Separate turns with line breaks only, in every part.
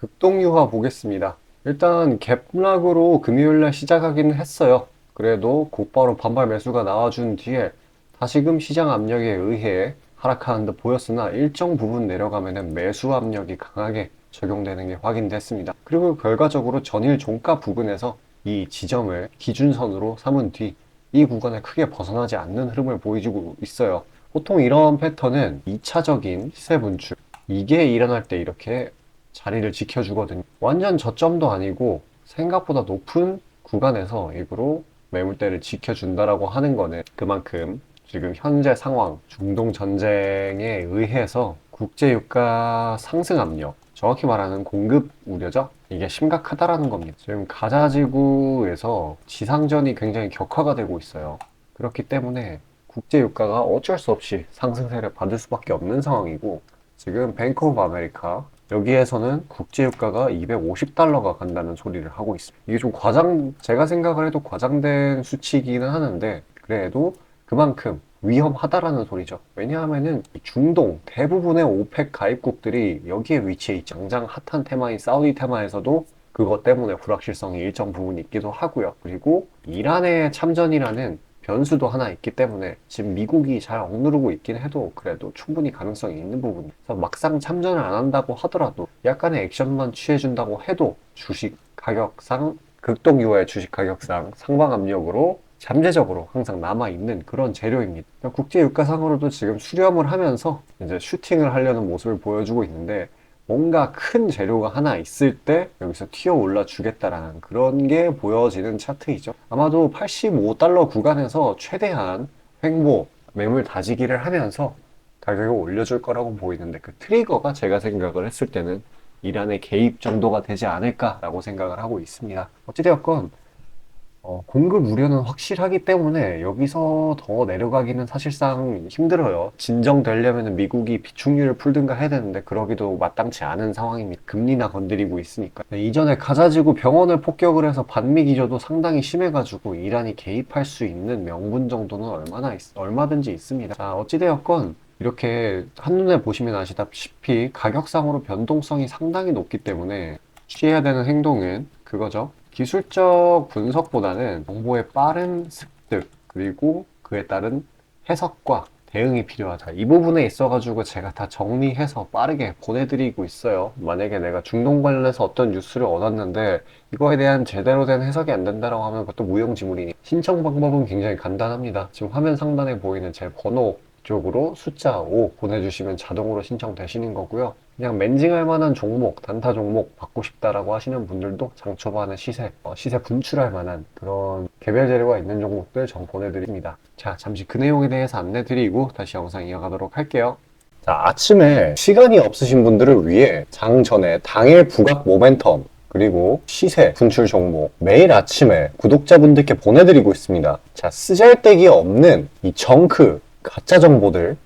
극동유화 보겠습니다. 일단 갭락으로 금요일날 시작하기는 했어요. 그래도 곧바로 반발 매수가 나와준 뒤에 다시금 시장 압력에 의해 하락하는 듯 보였으나 일정 부분 내려가면은 매수 압력이 강하게 적용되는 게 확인됐습니다. 그리고 결과적으로 전일 종가 부근에서 이 지점을 기준선으로 삼은 뒤 이 구간에 크게 벗어나지 않는 흐름을 보여주고 있어요. 보통 이런 패턴은 2차적인 시세 분출, 이게 일어날 때 이렇게 자리를 지켜주거든요. 완전 저점도 아니고 생각보다 높은 구간에서 일부러 매물대를 지켜준다라고 하는 거는 그만큼 지금 현재 상황, 중동 전쟁에 의해서 국제유가 상승 압력, 정확히 말하는 공급 우려죠? 이게 심각하다라는 겁니다. 지금 가자지구에서 지상전이 굉장히 격화가 되고 있어요. 그렇기 때문에 국제유가가 어쩔 수 없이 상승세를 받을 수밖에 없는 상황이고, 지금 뱅크 오브 아메리카 여기에서는 국제유가가 250달러가 간다는 소리를 하고 있습니다. 이게 좀 제가 생각을 해도 과장된 수치이기는 하는데, 그래도 그만큼 위험하다라는 소리죠. 왜냐하면은 중동 대부분의 오펙 가입국들이 여기에 위치해 있죠. 당장 핫한 테마인 사우디 테마에서도 그것 때문에 불확실성이 일정 부분 있기도 하고요. 그리고 이란의 참전이라는 변수도 하나 있기 때문에 지금 미국이 잘 억누르고 있긴 해도 그래도 충분히 가능성이 있는 부분이에요. 그래서 막상 참전을 안 한다고 하더라도 약간의 액션만 취해준다고 해도 주식 가격상, 극동유화의 주식 가격상 상방 압력으로 잠재적으로 항상 남아있는 그런 재료입니다. 국제유가상으로도 지금 수렴을 하면서 이제 슈팅을 하려는 모습을 보여주고 있는데, 뭔가 큰 재료가 하나 있을 때 여기서 튀어 올라 주겠다라는 그런 게 보여지는 차트이죠. 아마도 85달러 구간에서 최대한 횡보, 매물 다지기를 하면서 가격을 올려줄 거라고 보이는데, 그 트리거가 제가 생각을 했을 때는 이란의 개입 정도가 되지 않을까라고 생각을 하고 있습니다. 어찌되었건 공급 우려는 확실하기 때문에 여기서 더 내려가기는 사실상 힘들어요. 진정되려면 미국이 비축률을 풀든가 해야 되는데 그러기도 마땅치 않은 상황입니다. 금리나 건드리고 있으니까. 이전에 가자지구 병원을 폭격을 해서 반미 기저도 상당히 심해가지고 이란이 개입할 수 있는 명분 정도는 얼마든지 있습니다. 자, 어찌되었건 이렇게 한눈에 보시면 아시다시피 가격상으로 변동성이 상당히 높기 때문에 취해야 되는 행동은 그거죠. 기술적 분석보다는 정보의 빠른 습득, 그리고 그에 따른 해석과 대응이 필요하다. 이 부분에 있어가지고 제가 다 정리해서 빠르게 보내드리고 있어요. 만약에 내가 중동 관련해서 어떤 뉴스를 얻었는데 이거에 대한 제대로 된 해석이 안 된다라고 하면 그것도 무용지물이니, 신청 방법은 굉장히 간단합니다. 지금 화면 상단에 보이는 제 번호 쪽으로 숫자 5 보내주시면 자동으로 신청되시는 거고요. 그냥 멘징할 만한 종목, 단타 종목 받고 싶다라고 하시는 분들도 장 초반에 시세 분출할 만한 그런 개별 재료가 있는 종목들 전 보내드립니다. 자, 잠시 그 내용에 대해서 안내드리고 다시 영상 이어가도록 할게요. 자, 아침에 시간이 없으신 분들을 위해 장 전에 당일 부각 모멘텀, 그리고 시세 분출 종목 매일 아침에 구독자분들께 보내드리고 있습니다. 자, 쓰잘데기 없는 이 정크, 가짜 정보들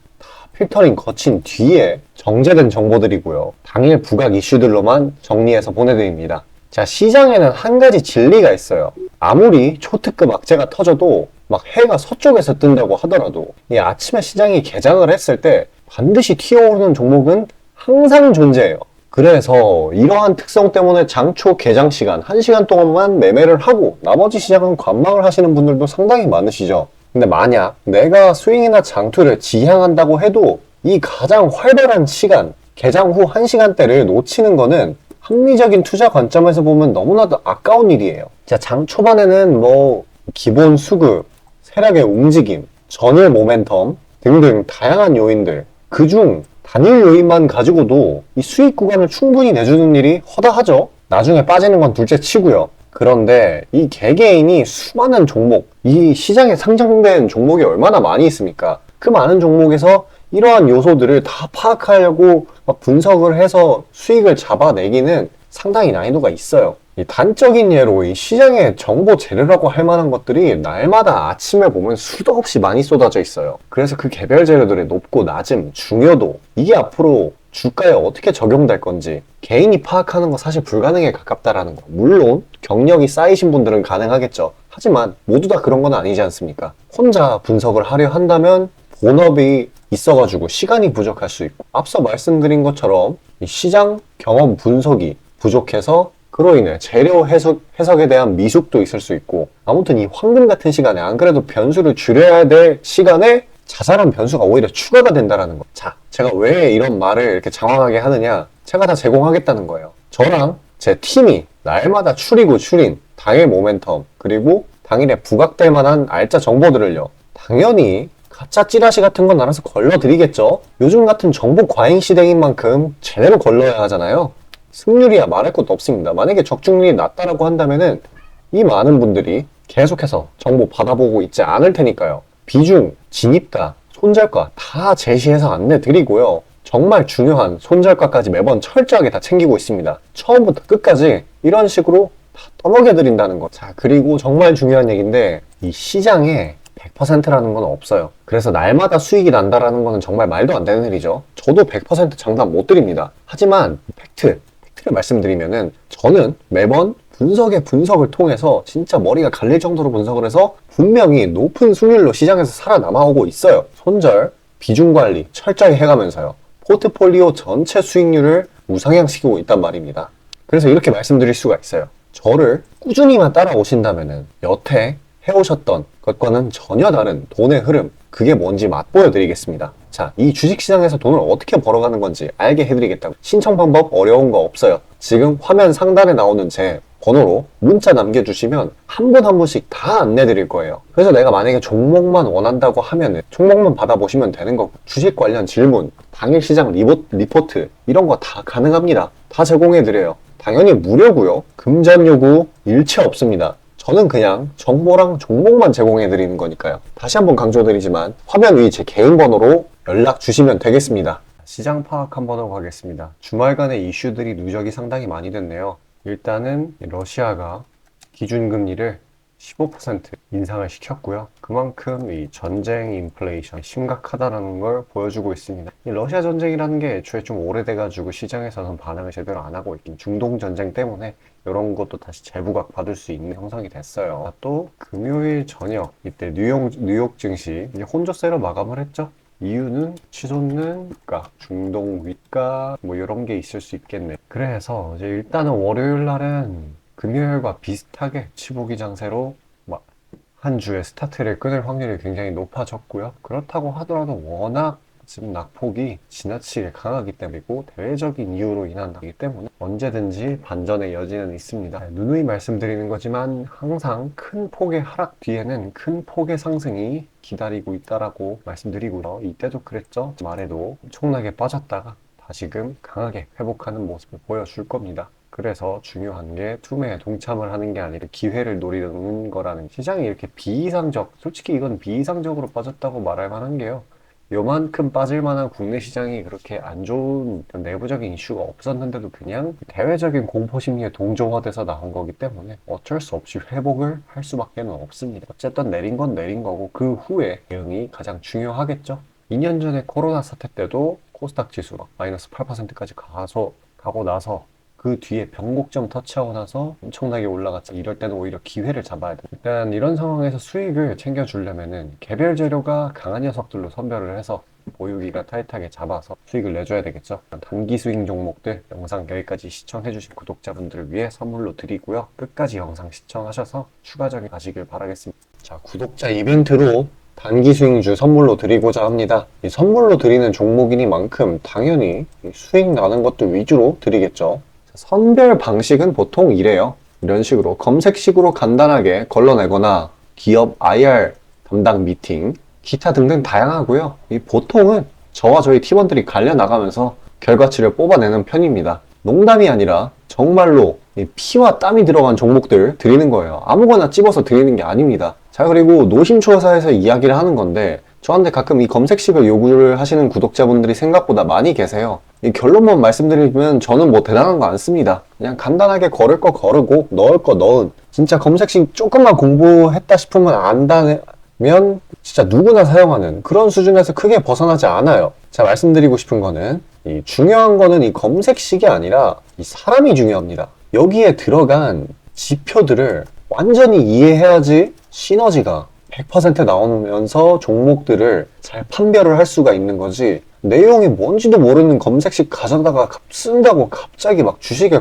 필터링 거친 뒤에 정제된 정보들이고요. 당일 부각 이슈들로만 정리해서 보내드립니다. 자, 시장에는 한 가지 진리가 있어요. 아무리 초특급 악재가 터져도 막 해가 서쪽에서 뜬다고 하더라도 이 아침에 시장이 개장을 했을 때 반드시 튀어오르는 종목은 항상 존재해요. 그래서 이러한 특성 때문에 장초 개장 시간 1시간 동안만 매매를 하고 나머지 시장은 관망을 하시는 분들도 상당히 많으시죠. 근데 만약 내가 스윙이나 장투를 지향한다고 해도 이 가장 활발한 시간, 개장 후 1시간대를 놓치는 거는 합리적인 투자 관점에서 보면 너무나도 아까운 일이에요. 자, 장 초반에는 뭐 기본 수급, 세력의 움직임, 전일 모멘텀 등등 다양한 요인들, 그중 단일 요인만 가지고도 이 수익 구간을 충분히 내주는 일이 허다하죠. 나중에 빠지는 건 둘째 치고요. 그런데 이 개개인이 수많은 종목, 이 시장에 상장된 종목이 얼마나 많이 있습니까? 그 많은 종목에서 이러한 요소들을 다 파악하려고 막 분석을 해서 수익을 잡아내기는 상당히 난이도가 있어요. 이 단적인 예로 이 시장의 정보 재료라고 할 만한 것들이 날마다 아침에 보면 수도 없이 많이 쏟아져 있어요. 그래서 그 개별 재료들의 높고 낮음, 중요도, 이게 앞으로 주가에 어떻게 적용될 건지 개인이 파악하는 거 사실 불가능에 가깝다라는 거. 물론 경력이 쌓이신 분들은 가능하겠죠. 하지만 모두 다 그런 건 아니지 않습니까? 혼자 분석을 하려 한다면 본업이 있어가지고 시간이 부족할 수 있고, 앞서 말씀드린 것처럼 이 시장 경험 분석이 부족해서 그로 인해 재료 해석에 대한 미숙도 있을 수 있고, 아무튼 이 황금 같은 시간에 안 그래도 변수를 줄여야 될 시간에 자잘한 변수가 오히려 추가가 된다라는 거. 자, 제가 왜 이런 말을 이렇게 장황하게 하느냐? 제가 다 제공하겠다는 거예요. 저랑 제 팀이 날마다 추리고 추린 당일 모멘텀, 그리고 당일에 부각될 만한 알짜 정보들을요, 당연히 가짜 찌라시 같은 건 알아서 걸러드리겠죠. 요즘 같은 정보 과잉 시대인 만큼 제대로 걸러야 하잖아요. 승률이야 말할 것도 없습니다. 만약에 적중률이 낮다라고 한다면은 이 많은 분들이 계속해서 정보 받아보고 있지 않을 테니까요. 비중, 진입가, 손절가 다 제시해서 안내드리고요. 정말 중요한 손절가까지 매번 철저하게 다 챙기고 있습니다. 처음부터 끝까지 이런 식으로 다 떠먹여드린다는 거. 자, 그리고 정말 중요한 얘기인데, 이 시장에 100%라는 건 없어요. 그래서 날마다 수익이 난다라는 거는 정말 말도 안 되는 일이죠. 저도 100% 장담 못 드립니다. 하지만 팩트를 말씀드리면은, 저는 매번 분석을 통해서 진짜 머리가 갈릴 정도로 분석을 해서 분명히 높은 수익률로 시장에서 살아남아오고 있어요. 손절, 비중 관리 철저히 해가면서요. 포트폴리오 전체 수익률을 우상향시키고 있단 말입니다. 그래서 이렇게 말씀드릴 수가 있어요. 저를 꾸준히만 따라오신다면은 여태 해오셨던 것과는 전혀 다른 돈의 흐름, 그게 뭔지 맛보여 드리겠습니다. 자, 이 주식시장에서 돈을 어떻게 벌어가는 건지 알게 해드리겠다고. 신청 방법 어려운 거 없어요. 지금 화면 상단에 나오는 제 번호로 문자 남겨주시면 한 분 한 분씩 다 안내드릴 거예요. 그래서 내가 만약에 종목만 원한다고 하면은 종목만 받아보시면 되는 거고, 주식 관련 질문, 당일 시장 리포트 이런 거 다 가능합니다. 다 제공해드려요. 당연히 무료고요. 금전 요구 일체 없습니다. 저는 그냥 정보랑 종목만 제공해드리는 거니까요. 다시 한번 강조드리지만 화면 위 제 개인 번호로 연락 주시면 되겠습니다. 시장 파악 한번 하고 가겠습니다. 주말간의 이슈들이 누적이 상당히 많이 됐네요. 일단은 러시아가 기준금리를 15% 인상을 시켰고요. 그만큼 이 전쟁 인플레이션 심각하다는 걸 보여주고 있습니다. 이 러시아 전쟁이라는 게 애초에 좀 오래돼가지고 시장에서는 반응을 제대로 안 하고 있긴, 중동 전쟁 때문에 이런 것도 다시 재부각 받을 수 있는 형성이 됐어요. 또 금요일 저녁 이때 뉴욕 증시 이제 혼조세로 마감을 했죠. 이유는 치솟는 위가, 중동 위가 뭐 이런 게 있을 수 있겠네. 그래서 이제 일단은 월요일 날은 금요일과 비슷하게 치보기 장세로 한 주의 스타트를 끊을 확률이 굉장히 높아졌고요. 그렇다고 하더라도 워낙 지금 낙폭이 지나치게 강하기 때문이고 대외적인 이유로 인한 거기 때문에 언제든지 반전의 여지는 있습니다. 누누이 말씀드리는 거지만 항상 큰 폭의 하락 뒤에는 큰 폭의 상승이 기다리고 있다라고 말씀드리고요. 이때도 그랬죠. 말에도 엄청나게 빠졌다가 다시금 강하게 회복하는 모습을 보여줄 겁니다. 그래서 중요한 게 투매에 동참을 하는 게 아니라 기회를 노리는 거라는, 시장이 이렇게 솔직히 이건 비이상적으로 빠졌다고 말할 만한 게요. 요만큼 빠질 만한 국내 시장이 그렇게 안 좋은 내부적인 이슈가 없었는데도 그냥 대외적인 공포심리에 동조화돼서 나온 거기 때문에 어쩔 수 없이 회복을 할 수밖에 없습니다. 어쨌든 내린 건 내린 거고 그 후에 대응이 가장 중요하겠죠. 2년 전에 코로나 사태 때도 코스닥 지수가 마이너스 8%까지 가고 나서 그 뒤에 변곡점 터치하고 나서 엄청나게 올라갔죠. 이럴 때는 오히려 기회를 잡아야 돼요. 일단 이런 상황에서 수익을 챙겨주려면은 개별 재료가 강한 녀석들로 선별을 해서 보유기가 타이트하게 잡아서 수익을 내줘야 되겠죠. 단기 스윙 종목들 영상 여기까지 시청해주신 구독자분들을 위해 선물로 드리고요. 끝까지 영상 시청하셔서 추가적인 가시길 바라겠습니다. 자, 구독자 이벤트로 단기 스윙주 선물로 드리고자 합니다. 이 선물로 드리는 종목이니만큼 당연히 수익 나는 것들 위주로 드리겠죠. 선별 방식은 보통 이래요. 이런 식으로 검색식으로 간단하게 걸러내거나 기업 IR 담당 미팅, 기타 등등 다양하고요. 이 보통은 저와 저희 팀원들이 갈려나가면서 결과치를 뽑아내는 편입니다. 농담이 아니라 정말로 피와 땀이 들어간 종목들 드리는 거예요. 아무거나 찝어서 드리는 게 아닙니다. 자, 그리고 노심초사해서 이야기를 하는 건데, 저한테 가끔 이 검색식을 요구를 하시는 구독자분들이 생각보다 많이 계세요. 이 결론만 말씀드리면 저는 뭐 대단한 거 안 씁니다. 그냥 간단하게 걸을 거 거르고 넣을 거 넣은, 진짜 검색식 조금만 공부했다 싶으면 안다면 진짜 누구나 사용하는 그런 수준에서 크게 벗어나지 않아요. 제가 말씀드리고 싶은 거는, 이 중요한 거는 이 검색식이 아니라 이 사람이 중요합니다. 여기에 들어간 지표들을 완전히 이해해야지 시너지가 100% 나오면서 종목들을 잘 판별을 할 수가 있는 거지, 내용이 뭔지도 모르는 검색식 가져다가 쓴다고 갑자기 막 주식에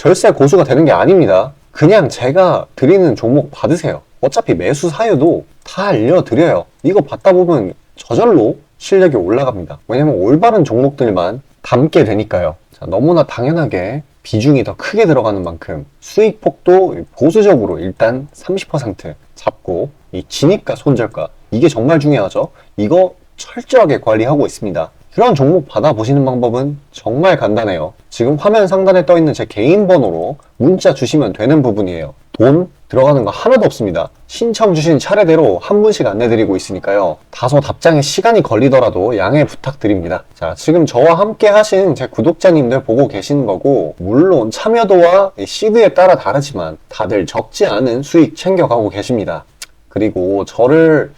절세 고수가 되는 게 아닙니다. 그냥 제가 드리는 종목 받으세요. 어차피 매수 사유도 다 알려드려요. 이거 받다 보면 저절로 실력이 올라갑니다. 왜냐면 올바른 종목들만 담게 되니까요. 자, 너무나 당연하게 비중이 더 크게 들어가는 만큼 수익폭도 보수적으로 일단 30% 잡고 이 진입가 손절가 이게 정말 중요하죠. 이거 철저하게 관리하고 있습니다. 그런 종목 받아보시는 방법은 정말 간단해요. 지금 화면 상단에 떠있는 제 개인 번호로 문자 주시면 되는 부분이에요. 돈 들어가는 거 하나도 없습니다. 신청 주신 차례대로 한 분씩 안내드리고 있으니까요. 다소 답장에 시간이 걸리더라도 양해 부탁드립니다. 자, 지금 저와 함께 하신 제 구독자님들 보고 계시는 거고, 물론 참여도와 시드에 따라 다르지만 다들 적지 않은 수익 챙겨가고 계십니다. 그리고 저를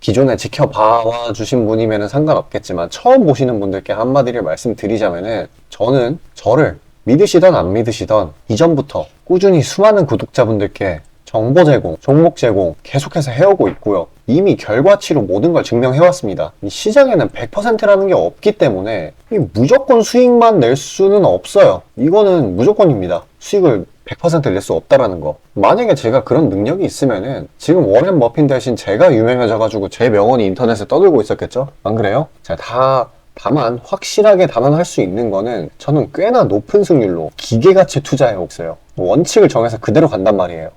기존에 지켜봐 주신 분이면 상관없겠지만 처음 보시는 분들께 한마디를 말씀드리자면은, 저는 저를 믿으시던 안 믿으시던 이전부터 꾸준히 수많은 구독자분들께 정보 제공, 종목 제공 계속해서 해오고 있고요. 이미 결과치로 모든 걸 증명해왔습니다. 이 시장에는 100%라는 게 없기 때문에 무조건 수익만 낼 수는 없어요. 이거는 무조건입니다. 수익을 100% 낼 수 없다라는 거. 만약에 제가 그런 능력이 있으면은 지금 워렌 버핏 대신 제가 유명해져가지고 제 명언이 인터넷에 떠들고 있었겠죠? 안 그래요? 자, 다만 확실하게 단언할 수 있는 거는 저는 꽤나 높은 승률로 기계같이 투자해 왔어요. 원칙을 정해서 그대로 간단 말이에요.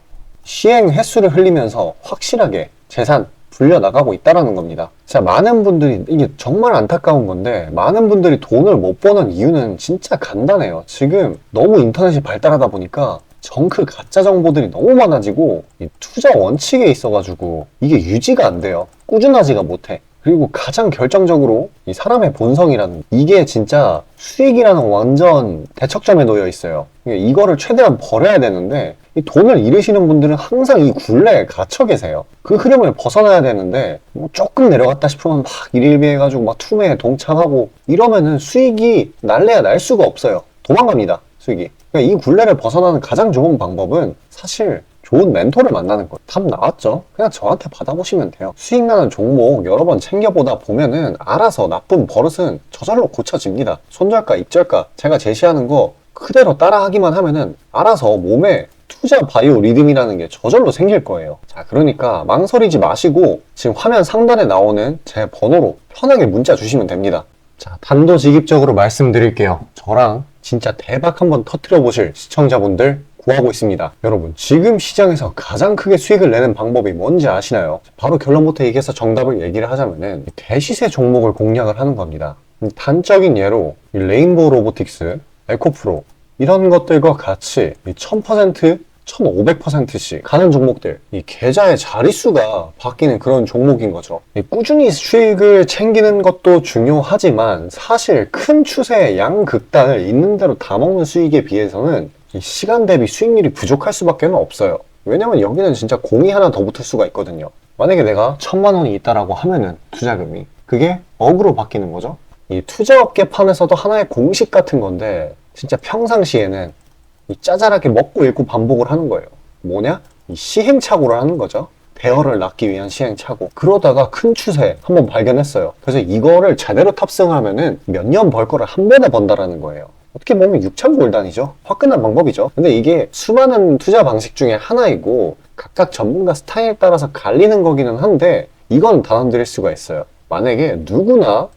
시행 횟수를 흘리면서 확실하게 재산 불려나가고 있다는 겁니다. 자, 많은 분들이, 이게 정말 안타까운 건데, 많은 분들이 돈을 못 버는 이유는 진짜 간단해요. 지금 너무 인터넷이 발달하다 보니까 정크 가짜 정보들이 너무 많아지고 이 투자 원칙에 있어가지고 이게 유지가 안 돼요. 꾸준하지가 못해. 그리고 가장 결정적으로 이 사람의 본성이라는, 이게 진짜 수익이라는 완전 대척점에 놓여 있어요. 이거를 최대한 버려야 되는데, 이 돈을 잃으시는 분들은 항상 이 굴레에 갇혀 계세요. 그 흐름을 벗어나야 되는데, 뭐 조금 내려갔다 싶으면 막 일일비해가지고 막 투매에 동참하고 이러면은 수익이 날래야 날 수가 없어요. 도망갑니다, 수익이. 그러니까 이 굴레를 벗어나는 가장 좋은 방법은 사실 좋은 멘토를 만나는 거예요. 답 나왔죠? 그냥 저한테 받아보시면 돼요. 수익 나는 종목 여러 번 챙겨보다 보면은 알아서 나쁜 버릇은 저절로 고쳐집니다. 손절가, 입절가 제가 제시하는 거 그대로 따라하기만 하면은 알아서 몸에 투자 바이오 리듬이라는 게 저절로 생길 거예요. 자, 그러니까 망설이지 마시고 지금 화면 상단에 나오는 제 번호로 편하게 문자 주시면 됩니다. 자, 단도직입적으로 말씀드릴게요. 저랑 진짜 대박 한번 터뜨려 보실 시청자분들 구하고 있습니다. 여러분, 지금 시장에서 가장 크게 수익을 내는 방법이 뭔지 아시나요? 바로 결론부터 얘기해서 정답을 얘기를 하자면은 대시세 종목을 공략을 하는 겁니다. 단적인 예로 레인보우 로보틱스, 에코프로 이런 것들과 같이 1000%, 1500%씩 가는 종목들, 이 계좌의 자릿수가 바뀌는 그런 종목인 거죠. 꾸준히 수익을 챙기는 것도 중요하지만 사실 큰 추세의 양극단을 있는 대로 다 먹는 수익에 비해서는 이 시간 대비 수익률이 부족할 수밖에 없어요. 왜냐면 여기는 진짜 공이 하나 더 붙을 수가 있거든요. 만약에 내가 1000만 원이 있다라고 하면은 투자금이, 그게 억으로 바뀌는 거죠. 이 투자업계판에서도 하나의 공식 같은 건데 진짜 평상시에는 이 짜잘하게 먹고 읽고 반복을 하는 거예요. 뭐냐? 이 시행착오를 하는 거죠. 대어를 낳기 위한 시행착오. 그러다가 큰 추세 한번 발견했어요. 그래서 이거를 제대로 탑승하면은 몇 년 벌 거를 한 번에 번다라는 거예요. 어떻게 보면 6,000골단이죠. 화끈한 방법이죠. 근데 이게 수많은 투자 방식 중에 하나이고 각각 전문가 스타일에 따라서 갈리는 거기는 한데, 이건 단언드릴 수가 있어요. 만약에 누구나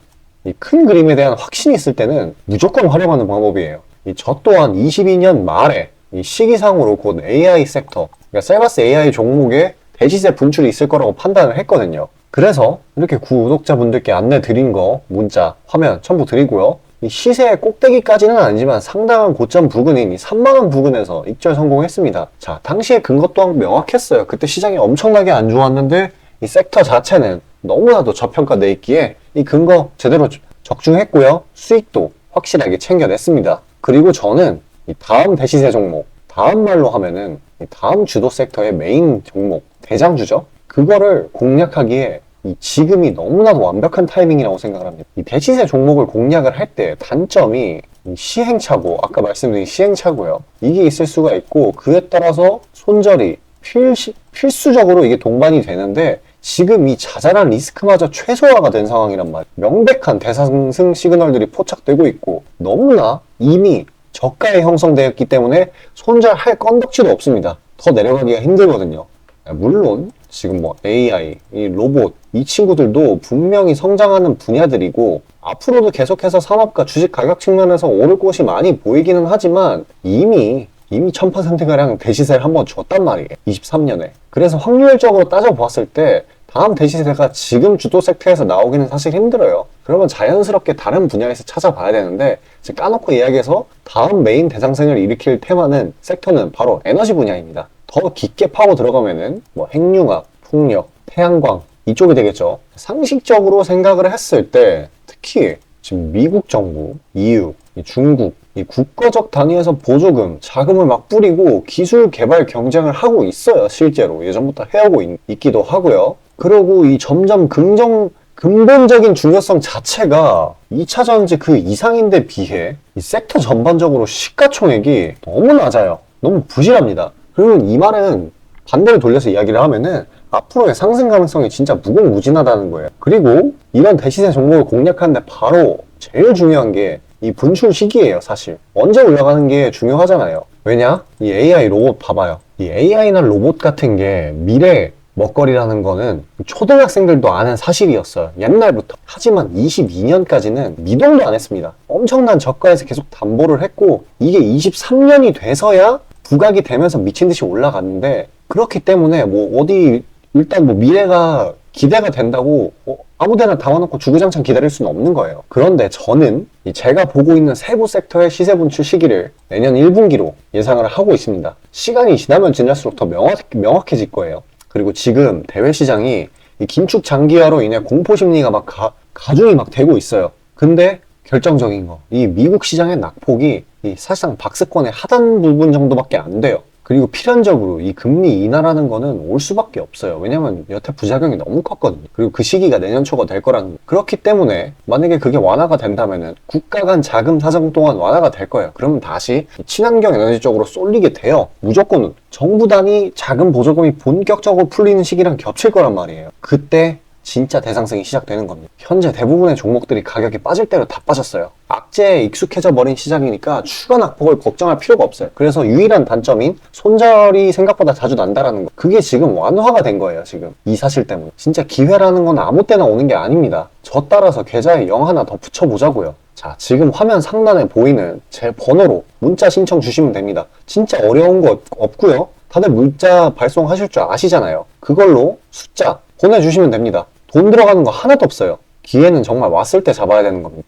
이 큰 그림에 대한 확신이 있을 때는 무조건 활용하는 방법이에요. 저 또한 22년 말에 이 시기상으로 곧 AI 섹터, 그러니까 셀바스 AI 종목에 대시세 분출이 있을 거라고 판단을 했거든요. 그래서 이렇게 구독자분들께 안내 드린 거 문자, 화면 첨부 드리고요. 이 시세의 꼭대기까지는 아니지만 상당한 고점 부근인 이 3만원 부근에서 익절 성공했습니다. 자, 당시에 근거 또한 명확했어요. 그때 시장이 엄청나게 안 좋았는데 이 섹터 자체는 너무나도 저평가돼 있기에 이 근거 제대로 적중했고요. 수익도 확실하게 챙겨냈습니다. 그리고 저는 이 다음 대시세 종목, 다음 말로 하면은 이 다음 주도 섹터의 메인 종목, 대장주죠. 그거를 공략하기에 이 지금이 너무나도 완벽한 타이밍이라고 생각을 합니다. 이 대시세 종목을 공략을 할 때 단점이 이 시행착오, 아까 말씀드린 시행착오요. 이게 있을 수가 있고, 그에 따라서 손절이 필수적으로 이게 동반이 되는데, 지금 이 자잘한 리스크마저 최소화가 된 상황이란 말이에요. 명백한 대상승 시그널들이 포착되고 있고, 너무나 이미 저가에 형성되었기 때문에 손절할 건덕지도 없습니다. 더 내려가기가 힘들거든요. 물론 지금 뭐 AI, 이 로봇, 이 친구들도 분명히 성장하는 분야들이고 앞으로도 계속해서 산업과 주식 가격 측면에서 오를 곳이 많이 보이기는 하지만 이미 1000%가량 대시세를 한번 줬단 말이에요. 23년에. 그래서 확률적으로 따져보았을 때 다음 대시세가 지금 주도 섹터에서 나오기는 사실 힘들어요. 그러면 자연스럽게 다른 분야에서 찾아봐야 되는데 까놓고 이야기해서 다음 메인 대상생을 일으킬 테마는 섹터는 바로 에너지 분야입니다. 더 깊게 파고 들어가면은 뭐 핵융합, 풍력, 태양광 이쪽이 되겠죠. 상식적으로 생각을 했을 때 특히 지금 미국 정부, EU, 중국 이 국가적 단위에서 보조금, 자금을 막 뿌리고 기술 개발 경쟁을 하고 있어요. 실제로 예전부터 해오고 있기도 하고요. 그리고 이 점점 근본적인 중요성 자체가 2차 전지 그 이상인데 비해 이 섹터 전반적으로 시가총액이 너무 낮아요. 너무 부실합니다. 그러면 이 말은 반대로 돌려서 이야기를 하면은 앞으로의 상승 가능성이 진짜 무궁무진하다는 거예요. 그리고 이런 대시세 종목을 공략하는데 바로 제일 중요한 게 이 분출 시기예요. 사실 언제 올라가는 게 중요하잖아요. 왜냐? 이 AI 로봇 봐봐요. 이 AI나 로봇 같은 게 미래 먹거리라는 거는 초등학생들도 아는 사실이었어요. 옛날부터. 하지만 22년까지는 미동도 안 했습니다. 엄청난 저가에서 계속 담보를 했고 이게 23년이 돼서야 부각이 되면서 미친 듯이 올라갔는데 그렇기 때문에 뭐 어디 일단 뭐 미래가 기대가 된다고 아무데나 담아놓고 주구장창 기다릴 수는 없는 거예요. 그런데 저는 제가 보고 있는 세부 섹터의 시세 분출 시기를 내년 1분기로 예상을 하고 있습니다. 시간이 지나면 지날수록 더 명확해질 거예요. 그리고 지금 대외 시장이 이 긴축 장기화로 인해 공포 심리가 막 가중이 막 되고 있어요. 근데 결정적인 거, 이 미국 시장의 낙폭이 사실상 박스권의 하단 부분 정도밖에 안 돼요. 그리고 필연적으로 이 금리 인하라는 거는 올 수밖에 없어요. 왜냐면 여태 부작용이 너무 컸거든요. 그리고 그 시기가 내년 초가 될 거라는 거예요. 그렇기 때문에 만약에 그게 완화가 된다면은 국가 간 자금 사정 또한 완화가 될 거예요. 그러면 다시 친환경 에너지 쪽으로 쏠리게 돼요. 무조건 정부 단위 자금 보조금이 본격적으로 풀리는 시기랑 겹칠 거란 말이에요. 그때 진짜 대상승이 시작되는 겁니다. 현재 대부분의 종목들이 가격이 빠질 대로 다 빠졌어요. 악재에 익숙해져 버린 시장이니까 추가 낙폭을 걱정할 필요가 없어요. 그래서 유일한 단점인 손절이 생각보다 자주 난다라는 거, 그게 지금 완화가 된 거예요. 지금 이 사실 때문에. 진짜 기회라는 건 아무 때나 오는 게 아닙니다. 저 따라서 계좌에 0 하나 더 붙여보자고요. 자, 지금 화면 상단에 보이는 제 번호로 문자 신청 주시면 됩니다. 진짜 어려운 거 없고요. 다들 문자 발송하실 줄 아시잖아요. 그걸로 숫자 보내주시면 됩니다. 돈 들어가는 거 하나도 없어요. 기회는 정말 왔을 때 잡아야 되는 겁니다.